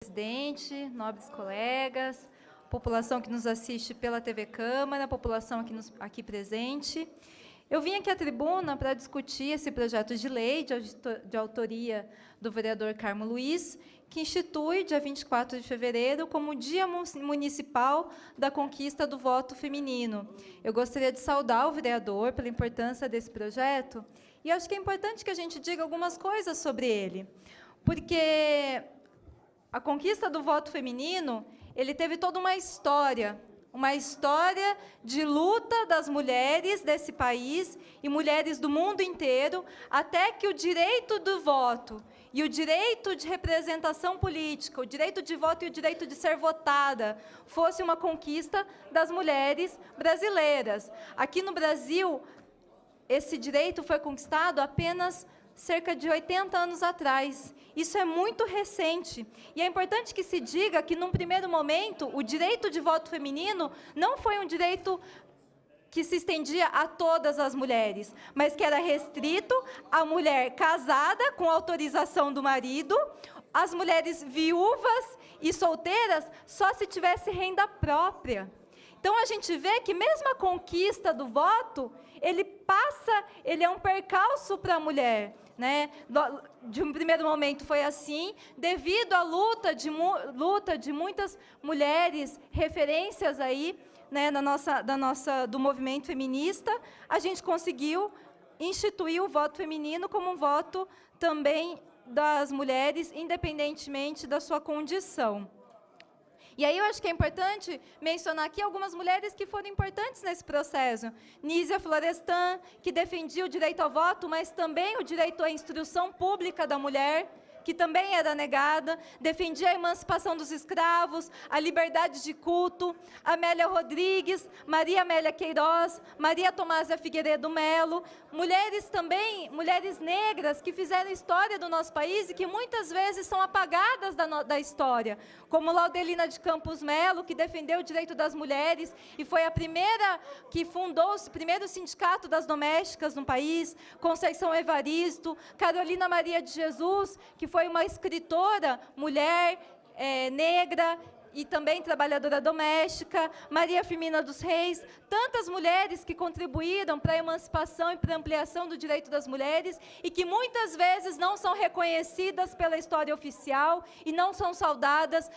Presidente, nobres colegas, população que nos assiste pela TV Câmara, população aqui presente. Eu vim aqui à tribuna para discutir esse projeto de lei de autoria do vereador Carmo Luiz, que institui, dia 24 de fevereiro, como Dia Municipal da Conquista do Voto Feminino. Eu gostaria de saudar o vereador pela importância desse projeto, e acho que é importante que a gente diga algumas coisas sobre ele, porque a conquista do voto feminino, ele teve toda uma história de luta das mulheres desse país e mulheres do mundo inteiro, até que o direito do voto e o direito de representação política, o direito de voto e o direito de ser votada, fosse uma conquista das mulheres brasileiras. Aqui no Brasil, esse direito foi conquistado apenas cerca de 80 anos atrás. Isso é muito recente. E é importante que se diga que, num primeiro momento, o direito de voto feminino não foi um direito que se estendia a todas as mulheres, mas que era restrito à mulher casada com autorização do marido, as mulheres viúvas e solteiras só se tivesse renda própria. Então, a gente vê que mesmo a conquista do voto, ele é um percalço para a mulher, né? De um primeiro momento foi assim, devido à luta de muitas mulheres, referências aí, né, do movimento feminista, a gente conseguiu instituir o voto feminino como um voto também das mulheres, independentemente da sua condição. E aí eu acho que é importante mencionar aqui algumas mulheres que foram importantes nesse processo. Nízia Florestan, que defendia o direito ao voto, mas também o direito à instrução pública da mulher, que também era negada, defendia a emancipação dos escravos, a liberdade de culto. Amélia Rodrigues, Maria Amélia Queiroz, Maria Tomásia Figueiredo Melo, mulheres negras que fizeram história do nosso país e que muitas vezes são apagadas da história, como Laudelina de Campos Melo, que defendeu o direito das mulheres e foi a primeira que fundou o primeiro sindicato das domésticas no país, Conceição Evaristo, Carolina Maria de Jesus, que foi uma escritora, mulher, negra e também trabalhadora doméstica, Maria Firmina dos Reis, tantas mulheres que contribuíram para a emancipação e para a ampliação do direito das mulheres e que muitas vezes não são reconhecidas pela história oficial e não são saudadas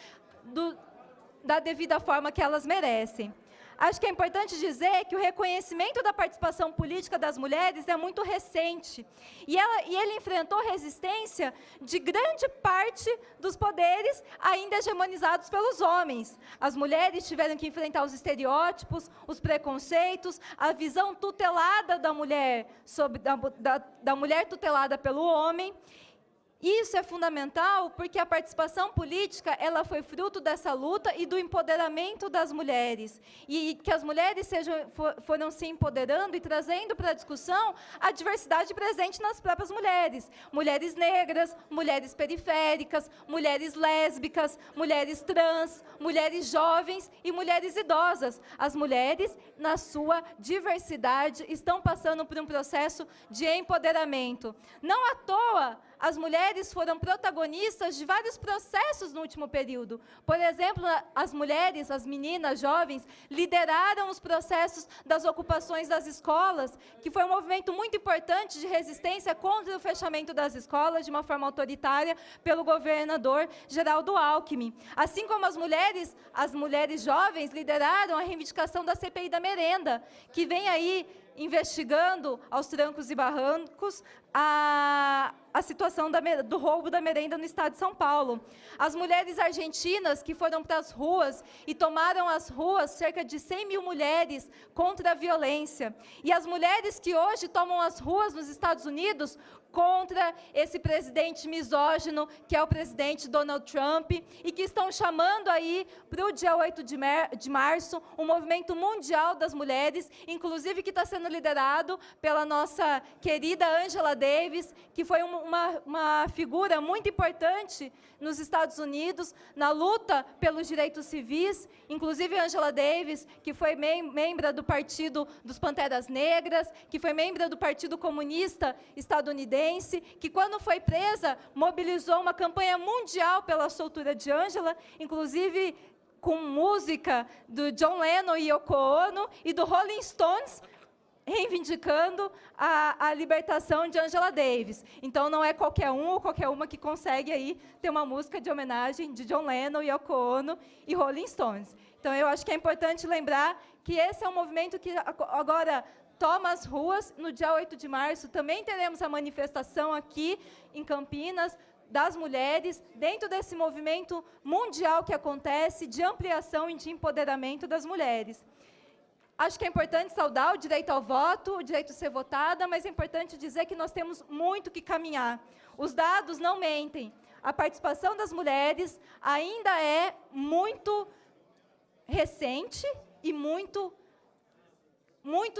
da devida forma que elas merecem. Acho que é importante dizer que o reconhecimento da participação política das mulheres é muito recente. E ele enfrentou resistência de grande parte dos poderes ainda hegemonizados pelos homens. As mulheres tiveram que enfrentar os estereótipos, os preconceitos, a visão tutelada da mulher, da mulher tutelada pelo homem. Isso é fundamental porque a participação política ela foi fruto dessa luta e do empoderamento das mulheres. E que as mulheres foram se empoderando e trazendo para a discussão a diversidade presente nas próprias mulheres. Mulheres negras, mulheres periféricas, mulheres lésbicas, mulheres trans, mulheres jovens e mulheres idosas. As mulheres, na sua diversidade, estão passando por um processo de empoderamento. Não à toa, as mulheres foram protagonistas de vários processos no último período. Por exemplo, as mulheres, as meninas jovens, lideraram os processos das ocupações das escolas, que foi um movimento muito importante de resistência contra o fechamento das escolas de uma forma autoritária pelo governador Geraldo Alckmin. Assim como as mulheres jovens lideraram a reivindicação da CPI da merenda, que vem aí investigando aos trancos e barrancos a situação do roubo da merenda no estado de São Paulo. As mulheres argentinas que foram para as ruas e tomaram as ruas, cerca de 100 mil mulheres, contra a violência. E as mulheres que hoje tomam as ruas nos Estados Unidos contra esse presidente misógino, que é o presidente Donald Trump, e que estão chamando aí para o dia 8 de março um movimento mundial das mulheres, inclusive que está sendo liderado pela nossa querida Angela Davis, que foi uma figura muito importante nos Estados Unidos, na luta pelos direitos civis, inclusive Angela Davis, que foi membro do Partido dos Panteras Negras, que foi membro do Partido Comunista Estadunidense, israelense, que quando foi presa, mobilizou uma campanha mundial pela soltura de Ângela, inclusive com música do John Lennon e Yoko Ono e do Rolling Stones, reivindicando a libertação de Angela Davis. Então, não é qualquer um ou qualquer uma que consegue aí ter uma música de homenagem de John Lennon, Yoko Ono e Rolling Stones. Então, eu acho que é importante lembrar que esse é um movimento que agora toma as ruas. No dia 8 de março, também teremos a manifestação aqui em Campinas, das mulheres, dentro desse movimento mundial que acontece de ampliação e de empoderamento das mulheres. Acho que é importante saudar o direito ao voto, o direito a ser votada, mas é importante dizer que nós temos muito que caminhar. Os dados não mentem. A participação das mulheres ainda é muito recente e muito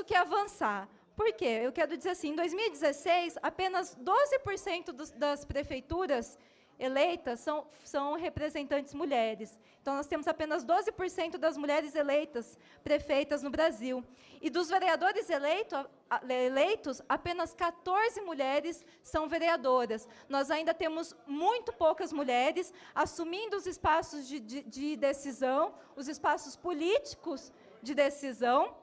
que avançar. Por quê? Eu quero dizer assim, em 2016, apenas 12% das prefeituras eleitas são representantes mulheres. Então, nós temos apenas 12% das mulheres eleitas prefeitas no Brasil. E dos vereadores eleitos, apenas 14 mulheres são vereadoras. Nós ainda temos muito poucas mulheres assumindo os espaços de decisão, os espaços políticos de decisão.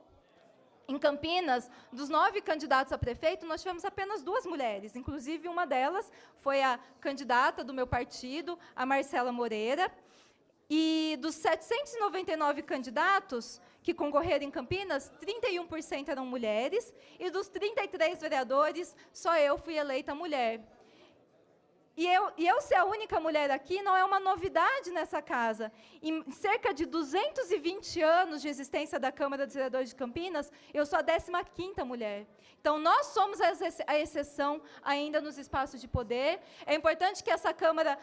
Em Campinas, dos 9 candidatos a prefeito, nós tivemos apenas 2 mulheres. Inclusive, uma delas foi a candidata do meu partido, a Marcela Moreira. E dos 799 candidatos que concorreram em Campinas, 31% eram mulheres. E dos 33 vereadores, só eu fui eleita mulher. E eu ser a única mulher aqui não é uma novidade nessa casa. Em cerca de 220 anos de existência da Câmara dos Vereadores de Campinas, eu sou a 15ª mulher. Então, nós somos a exceção ainda nos espaços de poder. É importante que essa Câmara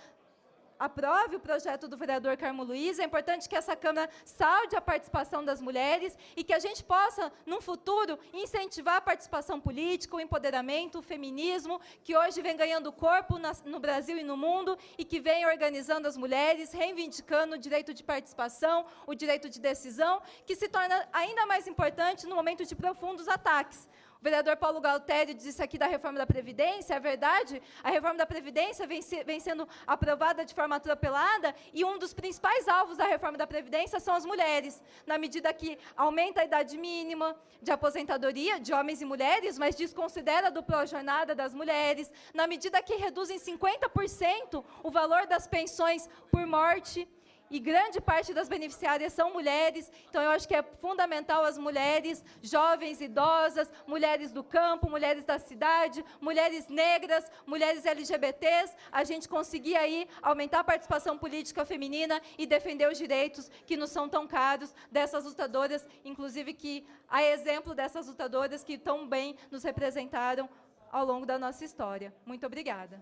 aprove o projeto do vereador Carmo Luiz, é importante que essa Câmara salde a participação das mulheres e que a gente possa, num futuro, incentivar a participação política, o empoderamento, o feminismo, que hoje vem ganhando corpo no Brasil e no mundo e que vem organizando as mulheres, reivindicando o direito de participação, o direito de decisão, que se torna ainda mais importante no momento de profundos ataques. O vereador Paulo Galtério disse aqui da reforma da Previdência, é verdade, a reforma da Previdência vem sendo aprovada de forma atropelada e um dos principais alvos da reforma da Previdência são as mulheres, na medida que aumenta a idade mínima de aposentadoria de homens e mulheres, mas desconsidera a dupla jornada das mulheres, na medida que reduz em 50% o valor das pensões por morte, e grande parte das beneficiárias são mulheres, então eu acho que é fundamental as mulheres, jovens, idosas, mulheres do campo, mulheres da cidade, mulheres negras, mulheres LGBTs, a gente conseguir aí aumentar a participação política feminina e defender os direitos que nos são tão caros dessas lutadoras, inclusive que há exemplo dessas lutadoras que tão bem nos representaram ao longo da nossa história. Muito obrigada.